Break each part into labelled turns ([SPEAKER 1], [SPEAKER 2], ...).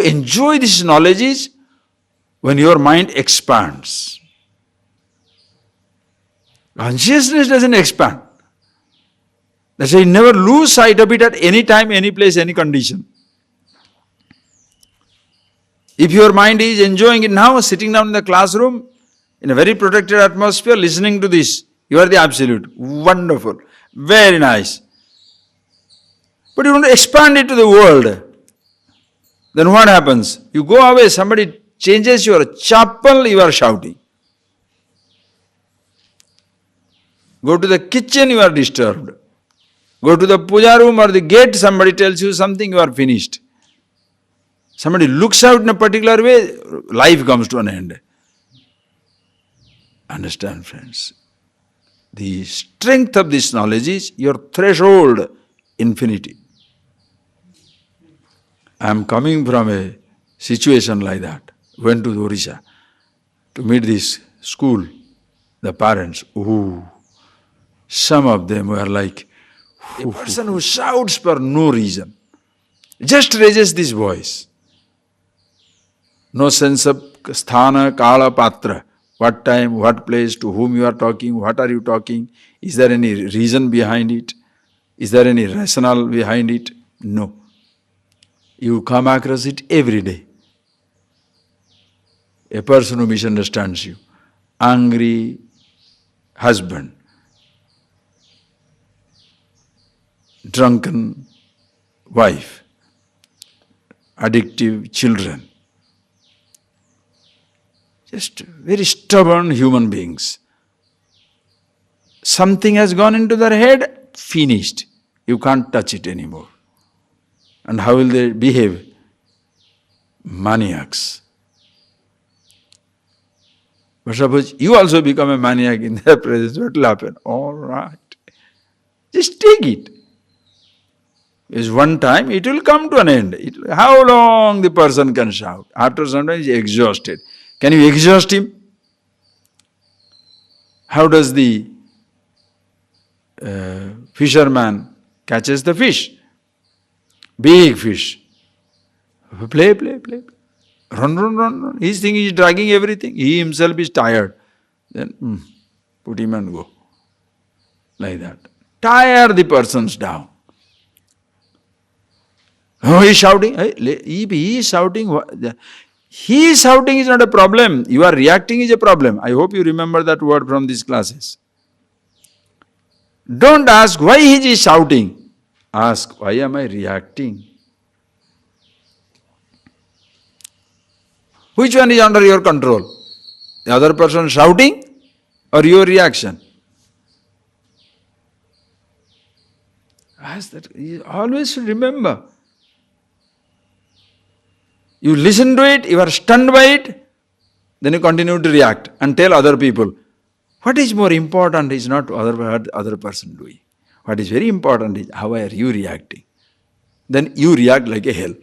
[SPEAKER 1] you enjoy this knowledge is when your mind expands. Consciousness doesn't expand. That's why you never lose sight of it at any time, any place, any condition. If your mind is enjoying it now, sitting down in the classroom, in a very protected atmosphere, listening to this, you are the absolute. Wonderful. Very nice. But you want to expand it to the world. Then what happens? You go away, somebody changes your chapel, you are shouting. Go to the kitchen, you are disturbed. Go to the puja room or the gate, somebody tells you something, you are finished. Somebody looks out in a particular way, life comes to an end. Understand, friends? The strength of this knowledge is your threshold, infinity. I am coming from a situation like that. Went to Odisha to meet this school, the parents. Ooh, some of them were like, a person who shouts for no reason, just raises this voice. No sense of sthana, kala, patra. What time, what place, to whom you are talking, what are you talking? Is there any reason behind it? Is there any rationale behind it? No. You come across it every day. A person who misunderstands you. Angry husband. Drunken wife. Addictive children. Just very stubborn human beings. Something has gone into their head, finished. You can't touch it anymore. And how will they behave? Maniacs. But suppose you also become a maniac in their presence, what will happen? All right. Just take it. Because one time it will come to an end. How long the person can shout? After some time he is exhausted. Can you exhaust him? How does the fisherman catches the fish? Big fish. Play. Run. He's thinking he's dragging everything. He himself is tired. Then put him and go. Like that. Tire the persons down. Oh, he's shouting. He is shouting. He shouting is not a problem. You are reacting is a problem. I hope you remember that word from these classes. Don't ask why he is shouting. Ask, why am I reacting? Which one is under your control? The other person shouting or your reaction? Ask that. You always should remember. You listen to it, you are stunned by it, then you continue to react and tell other people. What is more important is not what other person doing. What is very important is how are you reacting. Then you react like a hell.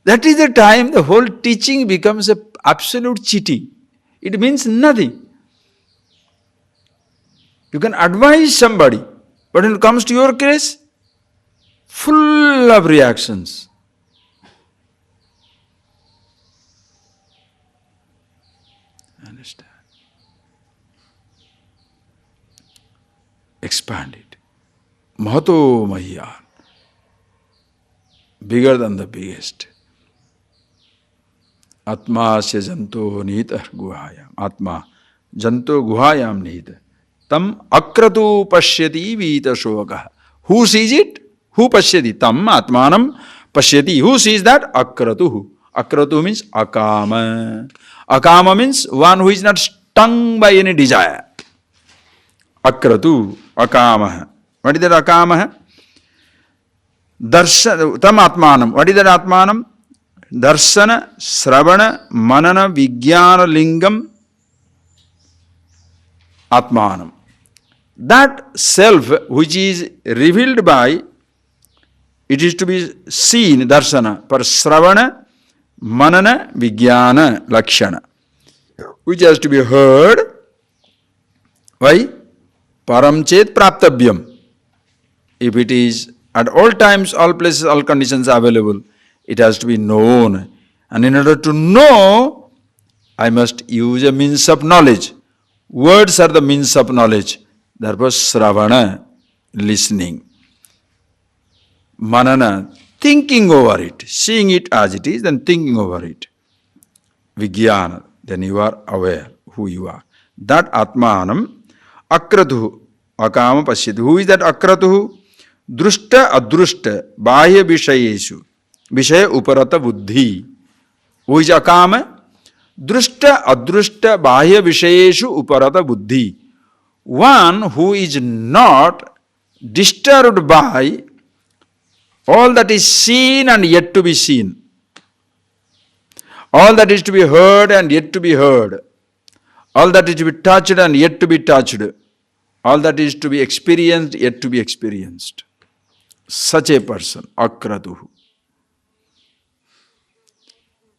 [SPEAKER 1] That is the time the whole teaching becomes an absolute cheating. It means nothing. You can advise somebody, but when it comes to your case, full of reactions. Understand? Expand it. Mahato Mahiyan. Bigger than the biggest. Atma se janto nihita guhayam. Atma janto guhayam nihita. Tam akratu pashyati vita shokah. Who sees it? Who pashyati? Tam atmanam pashyati. Who sees that? Akratuhu. Akratu means akama. Akama means one who is not stung by any desire. Akratu, akama. What is that akama? Darsana, tam atmanam. What is that atmanam? Darsana, Sravana, Manana, Vijnana, Lingam, Atmanam. That self which is revealed by, it is to be seen, darsana, per Sravana, Manana, Vijnana, Lakshana, which has to be heard. Why? Param chet praptabhyam. If it is At all times, all places, all conditions are available. It has to be known. And in order to know, I must use a means of knowledge. Words are the means of knowledge. Therefore, Sravana, listening. Manana, thinking over it, seeing it as it is, then thinking over it. Vijnana, then you are aware who you are. That Atmanam, Akratuhu, Akama Pashyati. Who is that Akratuhu? Drushta Adrushta, Bahya Vishayeshu, Vishaya Uparata Buddhi. Who is Akama? Drushta Adrushta, Bahya Vishayeshu Uparata Buddhi. One who is not disturbed by all that is seen and yet to be seen. All that is to be heard and yet to be heard. All that is to be touched and yet to be touched. All that is to be experienced yet to be experienced. Such a person, Akratuhu.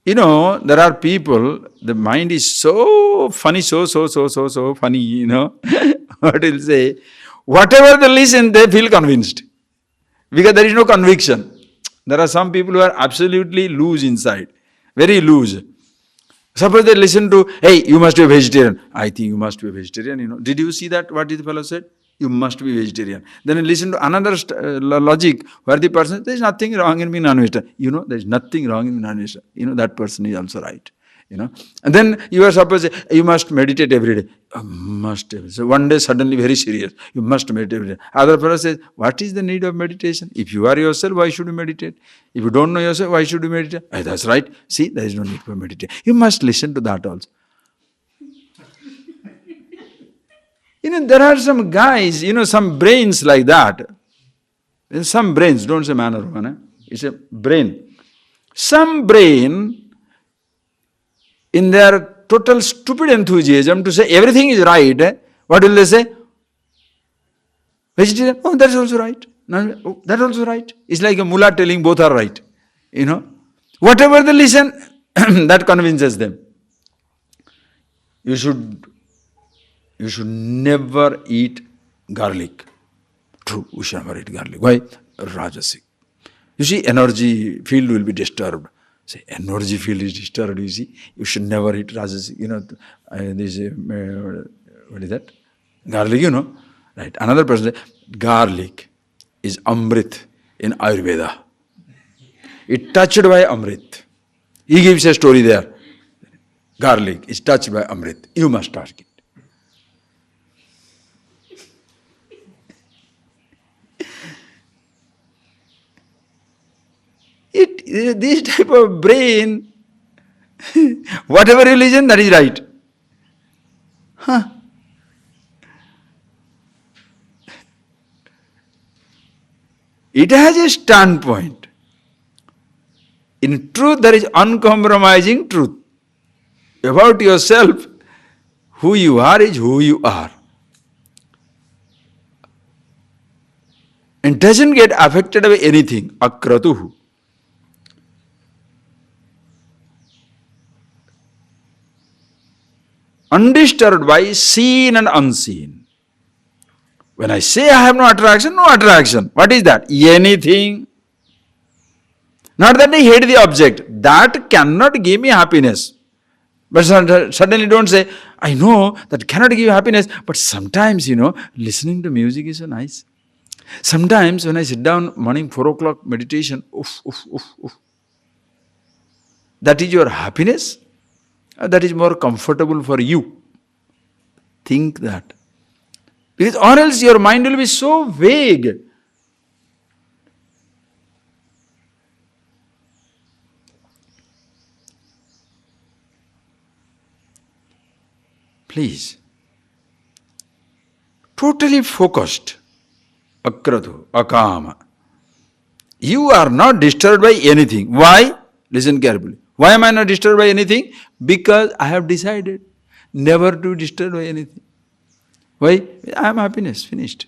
[SPEAKER 1] You know, there are people, the mind is so funny, so funny, you know. What will say? Whatever they listen, they feel convinced. Because there is no conviction. There are some people who are absolutely loose inside. Very loose. Suppose they listen to, hey, you must be a vegetarian. I think you must be a vegetarian, you know. Did you see that, what the fellow said? You must be vegetarian. Then you listen to another logic where the person says, there is nothing wrong in being non-vegetarian. You know, there is nothing wrong in being non-vegetarian. You know, that person is also right. You know. And then you are supposed to say, you must meditate every day. Must. So one day suddenly very serious. You must meditate every day. Other person says, what is the need of meditation? If you are yourself, why should you meditate? If you don't know yourself, why should you meditate? That's right. See, there is no need for meditation. You must listen to that also. You know, there are some guys, you know, some brains like that. Some brains, don't say man or woman. It's a brain. Some brain, in their total stupid enthusiasm to say everything is right, what will they say? Vegetarian, oh, that's also right. No, oh, that's also right. It's like a mullah telling both are right. You know, whatever they listen, that convinces them. You should never eat garlic. True, we should never eat garlic. Why? Rajasic. You see, energy field will be disturbed. Say, energy field is disturbed, you see. You should never eat rajasic. You know, this, what is that? Garlic, you know. Right. Another person says, garlic is Amrit in Ayurveda. It touched by Amrit. He gives a story there. Garlic is touched by Amrit. You must touch it. This type of brain, whatever religion, that is right. Huh? It has a standpoint. In truth, there is uncompromising truth. About yourself, who you are is who you are. And doesn't get affected by anything. Akratuhu. Undisturbed by seen and unseen. When I say I have no attraction, no attraction. What is that? Anything. Not that I hate the object. That cannot give me happiness. But suddenly don't say, I know that cannot give you happiness, but sometimes, you know, listening to music is so nice. Sometimes when I sit down morning 4 o'clock meditation, oof. That is your happiness? That is more comfortable for you. Think that. Because or else your mind will be so vague. Please. Totally focused. Akratu, akama. You are not disturbed by anything. Why? Listen carefully. Why am I not disturbed by anything? Because I have decided never to be disturbed by anything. Why? I am happiness, finished.